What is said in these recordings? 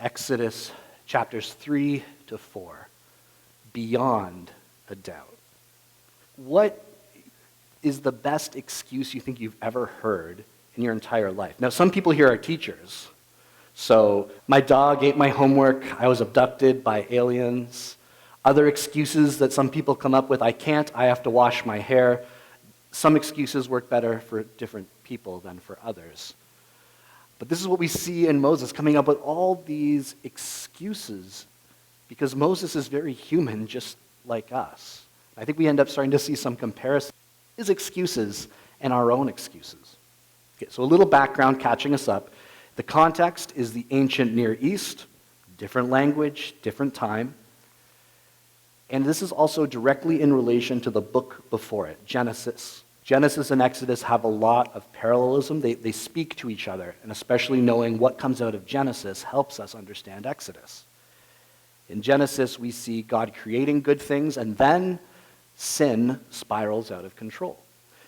Exodus chapters 3 to 4, beyond a doubt. What is the best excuse you think you've ever heard in your entire life? Now, some people here are teachers. So, my dog ate my homework, I was abducted by aliens. Other excuses that some people come up with, I have to wash my hair. Some excuses work better for different people than for others. But this is what we see in Moses, coming up with all these excuses, because Moses is very human, just like us. I think we end up starting to see some comparison, his excuses and our own excuses. Okay, so a little background catching us up. The context is the ancient Near East, different language, different time. And this is also directly in relation to the book before it, Genesis. Genesis and Exodus have a lot of parallelism. They speak to each other, and especially knowing what comes out of Genesis helps us understand Exodus. In Genesis, we see God creating good things, and then sin spirals out of control.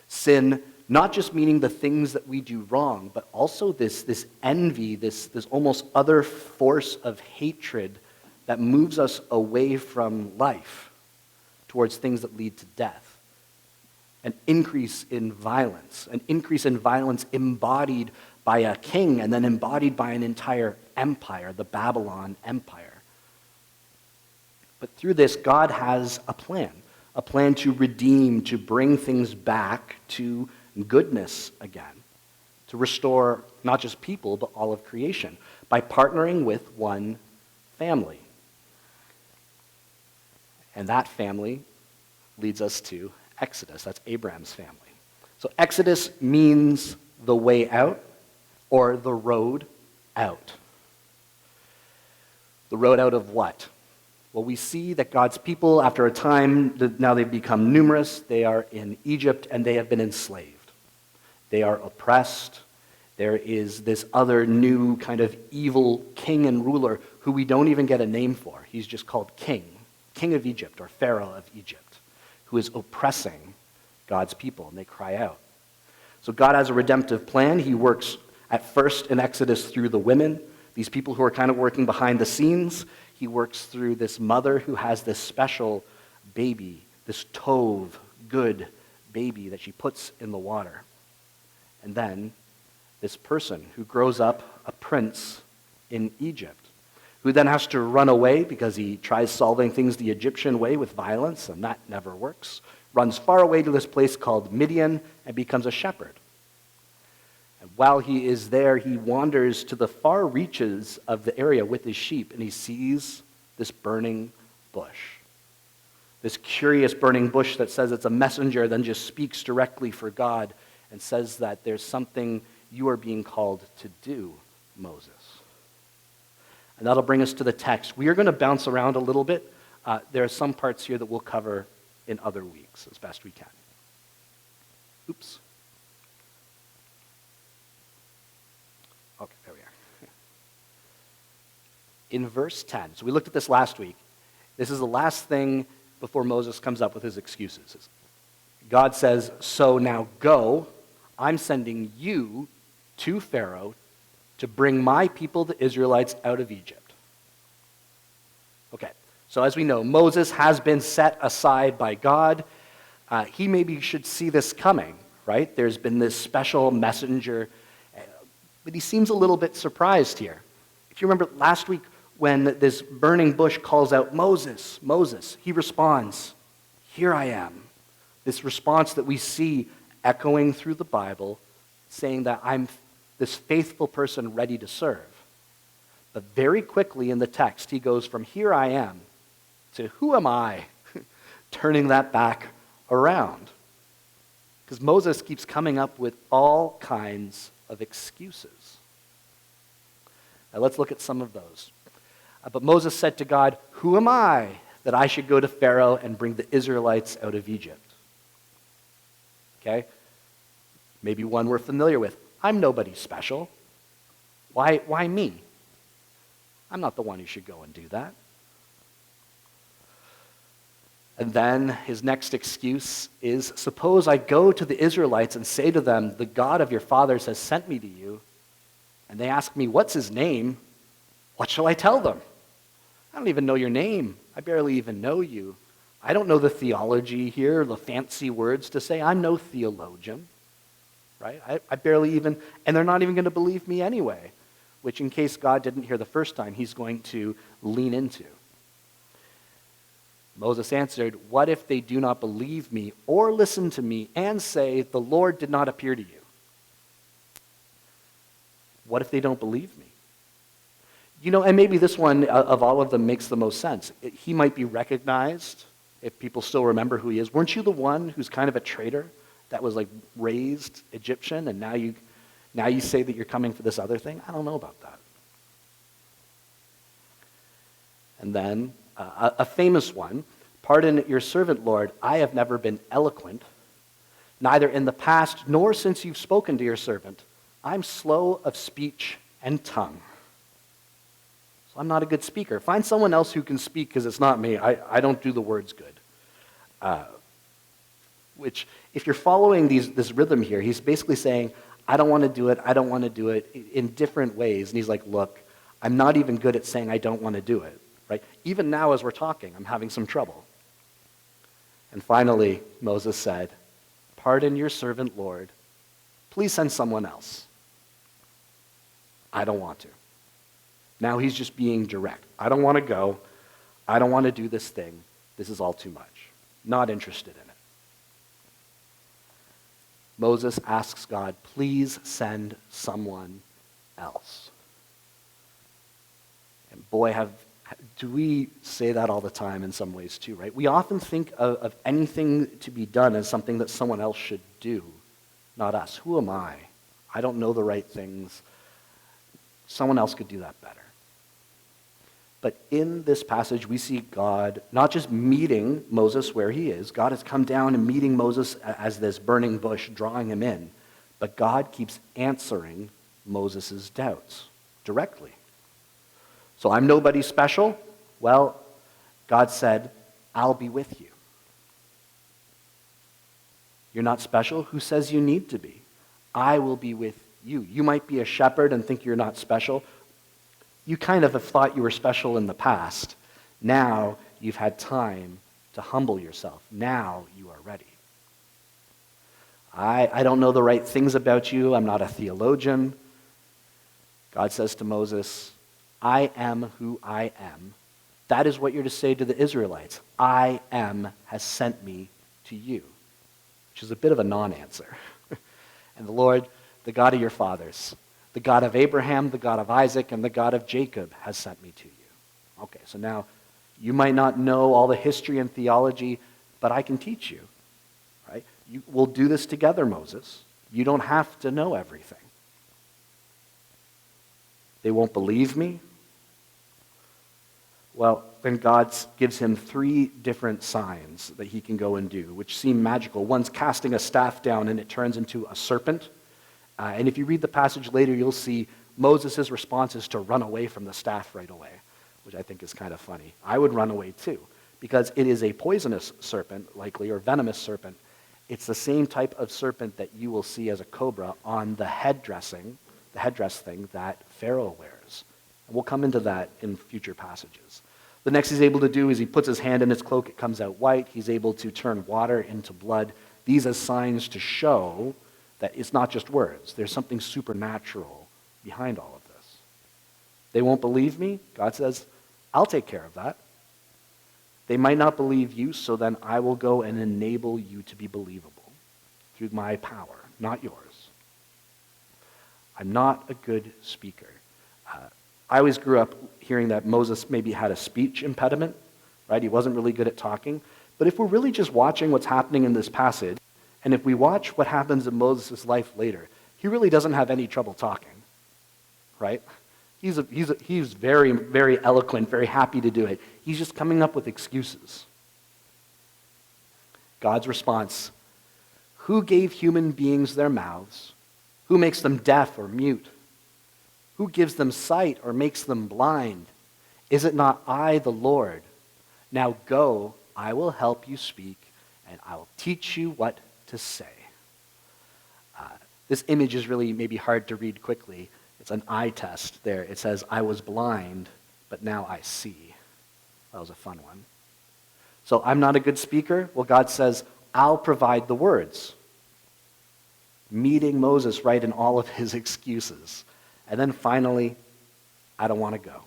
Sin, not just meaning the things that we do wrong, but also this envy, this almost other force of hatred that moves us away from life towards things that lead to death. An increase in violence embodied by a king and then embodied by an entire empire, the Babylon Empire. But through this, God has a plan to redeem, to bring things back to goodness again, to restore not just people, but all of creation, by partnering with one family. And that family leads us to Exodus. That's Abraham's family. So Exodus means the way out or the road out. The road out of what? Well, we see that God's people, after a time, now they've become numerous. They are in Egypt and they have been enslaved. They are oppressed. There is this other new kind of evil king and ruler who we don't even get a name for. He's just called King of Egypt or Pharaoh of Egypt, who is oppressing God's people, and they cry out. So God has a redemptive plan. He works at first in Exodus through the women, these people who are kind of working behind the scenes. He works through this mother who has this special baby, this tov, good baby that she puts in the water. And then this person who grows up a prince in Egypt, who then has to run away because he tries solving things the Egyptian way with violence, and that never works, runs far away to this place called Midian and becomes a shepherd. And while he is there, he wanders to the far reaches of the area with his sheep, and he sees this burning bush. This curious burning bush that says it's a messenger, then just speaks directly for God and says that there's something you are being called to do, Moses. And that'll bring us to the text. We are going to bounce around a little bit. There are some parts here that we'll cover in other weeks as best we can. Oops. Okay, there we are. In verse 10, so we looked at this last week. This is the last thing before Moses comes up with his excuses. God says, so now go, I'm sending you to Pharaoh to bring my people, the Israelites, out of Egypt. Okay, so as we know, Moses has been set aside by God. He maybe should see this coming, right? There's been this special messenger, but he seems a little bit surprised here. If you remember last week when this burning bush calls out, Moses, Moses, he responds, here I am. This response that we see echoing through the Bible, saying that I'm this faithful person ready to serve. But very quickly in the text, he goes from here I am to who am I, turning that back around. Because Moses keeps coming up with all kinds of excuses. Now let's look at some of those. But Moses said to God, who am I that I should go to Pharaoh and bring the Israelites out of Egypt? Okay? Maybe one we're familiar with. I'm nobody special. Why me? I'm not the one who should go and do that. And then his next excuse is, suppose I go to the Israelites and say to them, the God of your fathers has sent me to you, and they ask me, what's his name? What shall I tell them? I don't even know your name. I barely even know you. I don't know the theology here, the fancy words to say. I'm no theologian, right? I barely even, and they're not even going to believe me anyway, which in case God didn't hear the first time, he's going to lean into. Moses answered, what if they do not believe me or listen to me and say, the Lord did not appear to you? What if they don't believe me? And maybe this one of all of them makes the most sense. He might be recognized if people still remember who he is. Weren't you the one who's kind of a traitor that was like raised Egyptian and now you say that you're coming for this other thing? I don't know about that. And then a famous one, pardon your servant, Lord, I have never been eloquent, neither in the past nor since you've spoken to your servant. I'm slow of speech and tongue. So I'm not a good speaker. Find someone else who can speak because it's not me. I don't do the words good. Which, if you're following this rhythm here, he's basically saying, I don't want to do it, I don't want to do it in different ways. And he's like, look, I'm not even good at saying I don't want to do it. Right? Even now as we're talking, I'm having some trouble. And finally, Moses said, pardon your servant, Lord. Please send someone else. I don't want to. Now he's just being direct. I don't want to go. I don't want to do this thing. This is all too much. Not interested in it. Moses asks God, please send someone else. And boy, do we say that all the time in some ways too, right? We often think of anything to be done as something that someone else should do, not us. Who am I? I don't know the right things. Someone else could do that better. But in this passage, we see God not just meeting Moses where he is. God has come down and meeting Moses as this burning bush, drawing him in. But God keeps answering Moses' doubts directly. So I'm nobody special? Well, God said, I'll be with you. You're not special? Who says you need to be? I will be with you. You might be a shepherd and think you're not special. You kind of have thought you were special in the past. Now you've had time to humble yourself. Now you are ready. I don't know the right things about you. I'm not a theologian. God says to Moses, I am who I am. That is what you're to say to the Israelites. I am has sent me to you, which is a bit of a non-answer. And the Lord, the God of your fathers, the God of Abraham, the God of Isaac, and the God of Jacob has sent me to you. Okay, so now you might not know all the history and theology, but I can teach you. Right? We'll do this together, Moses. You don't have to know everything. They won't believe me. Well, then God gives him 3 different signs that he can go and do, which seem magical. One's casting a staff down and it turns into a serpent. And if you read the passage later, you'll see Moses' response is to run away from the staff right away, which I think is kind of funny. I would run away too, because it is a poisonous serpent, likely, or venomous serpent. It's the same type of serpent that you will see as a cobra on the headdress thing that Pharaoh wears. And we'll come into that in future passages. The next he's able to do is he puts his hand in his cloak, it comes out white. He's able to turn water into blood. These as signs to show that it's not just words. There's something supernatural behind all of this. They won't believe me. God says, I'll take care of that. They might not believe you, so then I will go and enable you to be believable through my power, not yours. I'm not a good speaker. I always grew up hearing that Moses maybe had a speech impediment, right? He wasn't really good at talking. But if we're really just watching what's happening in this passage, and if we watch what happens in Moses' life later, he really doesn't have any trouble talking, right? He's very, very eloquent, very happy to do it. He's just coming up with excuses. God's response, who gave human beings their mouths? Who makes them deaf or mute? Who gives them sight or makes them blind? Is it not I, the Lord? Now go, I will help you speak, and I will teach you what to say. This image is really maybe hard to read quickly. It's an eye test there. It says, I was blind, but now I see. That was a fun one. So I'm not a good speaker. Well, God says, I'll provide the words. Meeting Moses right in all of his excuses. And then finally, I don't want to go.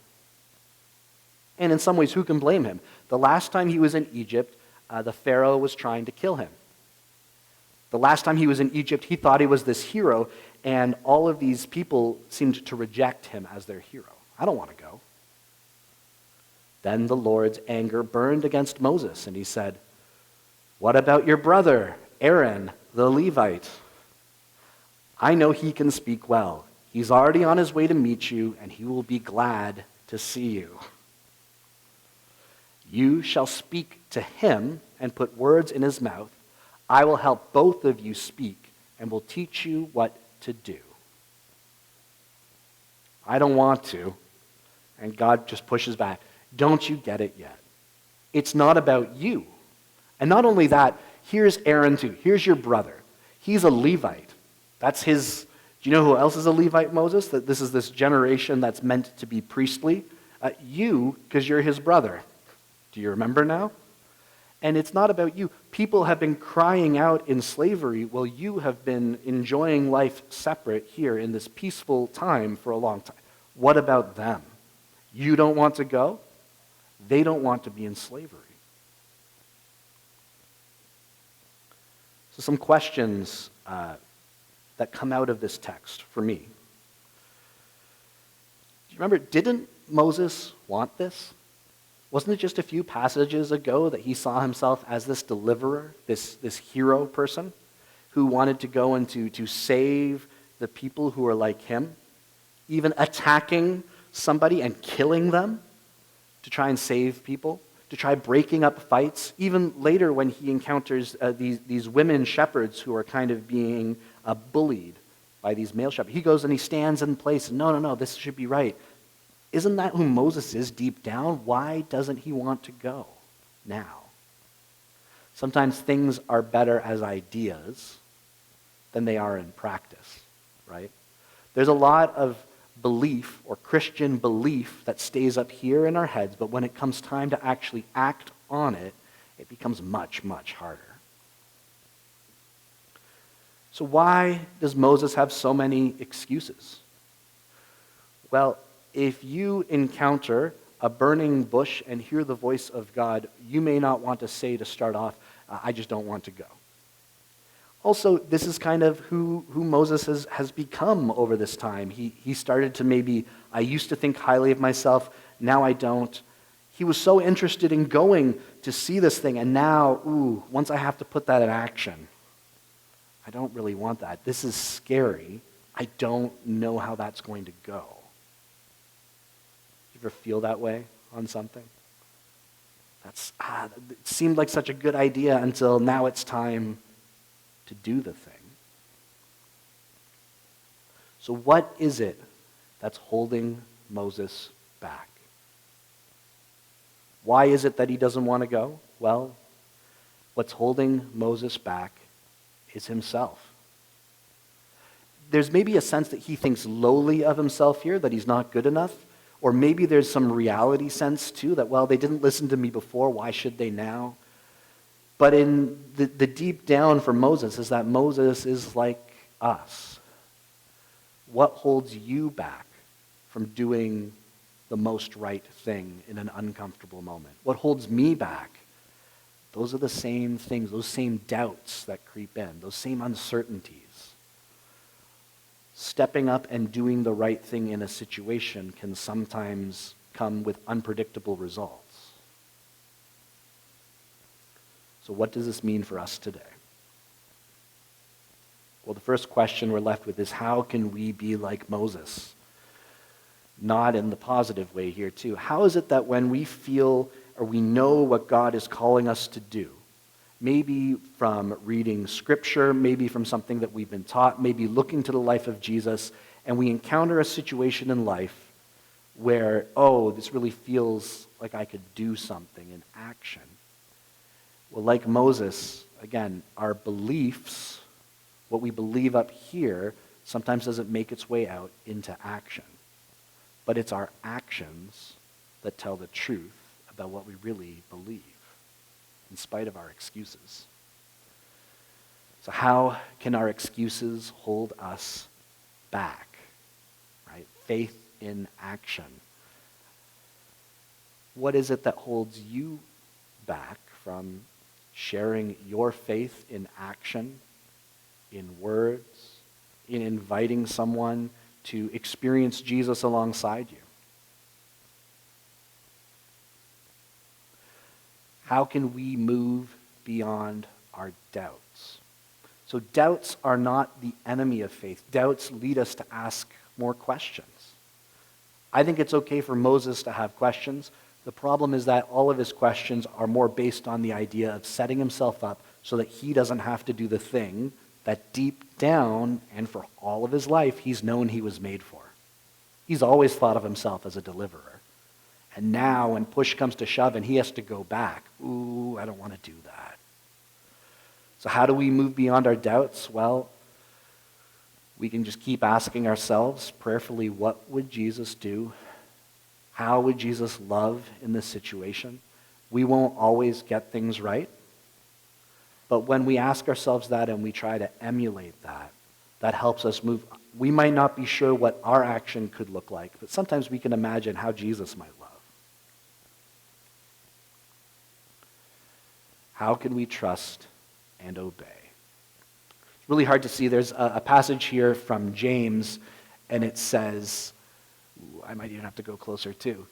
And in some ways, who can blame him? The last time he was in Egypt, the Pharaoh was trying to kill him. The last time he was in Egypt, he thought he was this hero, and all of these people seemed to reject him as their hero. I don't want to go. Then the Lord's anger burned against Moses, and he said, what about your brother, Aaron, the Levite? I know he can speak well. He's already on his way to meet you, and he will be glad to see you. You shall speak to him and put words in his mouth. I will help both of you speak and will teach you what to do. I don't want to. And God just pushes back. Don't you get it yet? It's not about you. And not only that, here's Aaron too. Here's your brother. He's a Levite. That's his. Do you know who else is a Levite, Moses? That this is this generation that's meant to be priestly. You, because you're his brother. Do you remember now? And it's not about you. People have been crying out in slavery while you have been enjoying life separate here in this peaceful time for a long time. What about them? You don't want to go? They don't want to be in slavery. So some questions that come out of this text for me. Do you remember, didn't Moses want this? Wasn't it just a few passages ago that he saw himself as this deliverer, this hero person who wanted to go and to save the people who are like him, even attacking somebody and killing them to try and save people, to try breaking up fights, even later when he encounters these women shepherds who are kind of being bullied by these male shepherds. He goes and he stands in place, no, this should be right. Isn't that who Moses is deep down? Why doesn't he want to go now? Sometimes things are better as ideas than they are in practice, right? There's a lot of belief or Christian belief that stays up here in our heads, but when it comes time to actually act on it, it becomes much, much harder. So why does Moses have so many excuses? Well, if you encounter a burning bush and hear the voice of God, you may not want to say to start off, I just don't want to go. Also, this is kind of who Moses has become over this time. He started to maybe, I used to think highly of myself, now I don't. He was so interested in going to see this thing, and now, once I have to put that in action, I don't really want that. This is scary. I don't know how that's going to go. You ever feel that way on something? It seemed like such a good idea until now it's time to do the thing. So what is it that's holding Moses back? Why is it that he doesn't want to go? Well, what's holding Moses back is himself. There's maybe a sense that he thinks lowly of himself here, that he's not good enough. Or maybe there's some reality sense too, that, well, they didn't listen to me before, why should they now? But in the deep down for Moses is that Moses is like us. What holds you back from doing the most right thing in an uncomfortable moment? What holds me back? Those are the same things, those same doubts that creep in, those same uncertainties. Stepping up and doing the right thing in a situation can sometimes come with unpredictable results. So what does this mean for us today? Well, the first question we're left with is, how can we be like Moses? Not in the positive way here too. How is it that when we feel or we know what God is calling us to do, maybe from reading scripture, maybe from something that we've been taught, maybe looking to the life of Jesus, and we encounter a situation in life where, this really feels like I could do something in action. Well, like Moses, again, our beliefs, what we believe up here, sometimes doesn't make its way out into action. But it's our actions that tell the truth about what we really believe, in spite of our excuses. So how can our excuses hold us back? Right? Faith in action. What is it that holds you back from sharing your faith in action, in words, in inviting someone to experience Jesus alongside you? How can we move beyond our doubts? So doubts are not the enemy of faith. Doubts lead us to ask more questions. I think it's okay for Moses to have questions. The problem is that all of his questions are more based on the idea of setting himself up so that he doesn't have to do the thing that deep down and for all of his life he's known he was made for. He's always thought of himself as a deliverer. And now when push comes to shove and he has to go back, ooh, I don't want to do that. So how do we move beyond our doubts? Well, we can just keep asking ourselves prayerfully, what would Jesus do? How would Jesus love in this situation? We won't always get things right. But when we ask ourselves that and we try to emulate that, that helps us move. We might not be sure what our action could look like, but sometimes we can imagine how Jesus might love. How can we trust and obey? It's really hard to see. There's a passage here from James, and it says, I might even have to go closer too.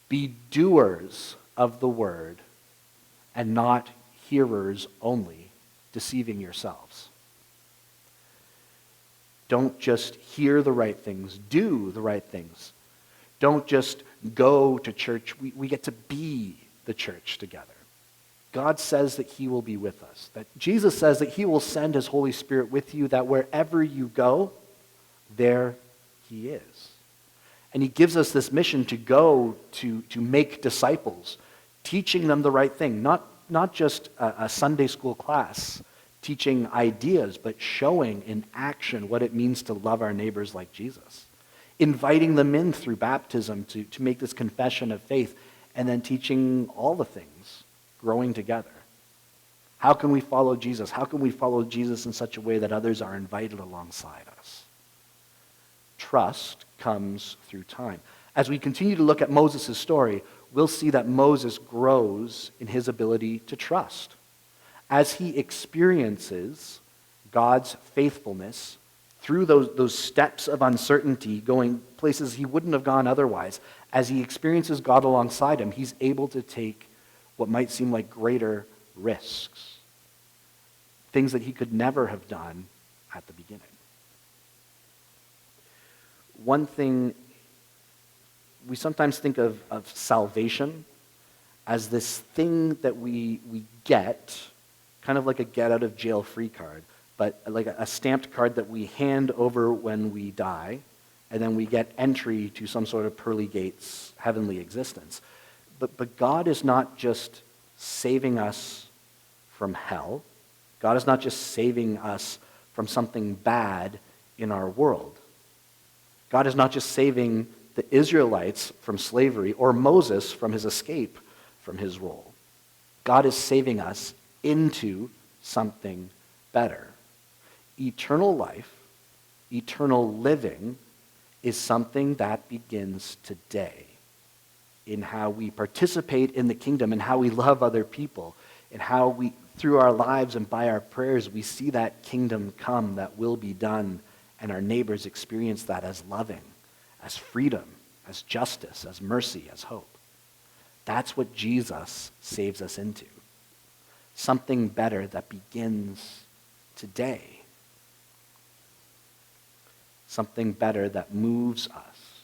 Be doers of the word and not hearers only, deceiving yourselves. Don't just hear the right things, do the right things. Don't just go to church. We get to be the church together. God says that he will be with us. That Jesus says that he will send his Holy Spirit with you, that wherever you go, there he is. And he gives us this mission to go to make disciples, teaching them the right thing, not just a Sunday school class, teaching ideas, but showing in action what it means to love our neighbors like Jesus. Inviting them in through baptism to make this confession of faith, and then teaching all the things, growing together. How can we follow Jesus? How can we follow Jesus in such a way that others are invited alongside us? Trust comes through time. As we continue to look at Moses' story, we'll see that Moses grows in his ability to trust. As he experiences God's faithfulness through those steps of uncertainty, going places he wouldn't have gone otherwise, as he experiences God alongside him, he's able to take what might seem like greater risks, things that he could never have done at the beginning. One thing, we sometimes think of salvation as this thing that we get, kind of like a get-out-of-jail-free card, but like a stamped card that we hand over when we die, and then we get entry to some sort of pearly gates, heavenly existence. But God is not just saving us from hell. God is not just saving us from something bad in our world. God is not just saving the Israelites from slavery or Moses from his escape from his role. God is saving us into something better. Eternal life, eternal living, is something that begins today in how we participate in the kingdom and how we love other people and how we, through our lives and by our prayers, we see that kingdom come that will be done, and our neighbors experience that as loving, as freedom, as justice, as mercy, as hope. That's what Jesus saves us into. Something better that begins today. Something better that moves us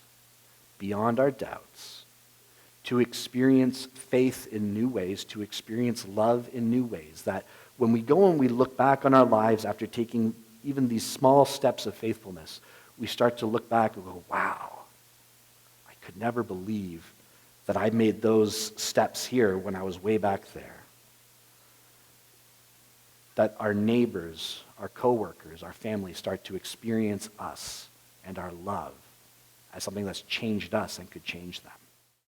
beyond our doubts to experience faith in new ways, to experience love in new ways. That when we go and we look back on our lives after taking even these small steps of faithfulness, we start to look back and go, wow, I could never believe that I made those steps here when I was way back there. that our neighbors, our coworkers, our family start to experience us and our love as something that's changed us and could change them.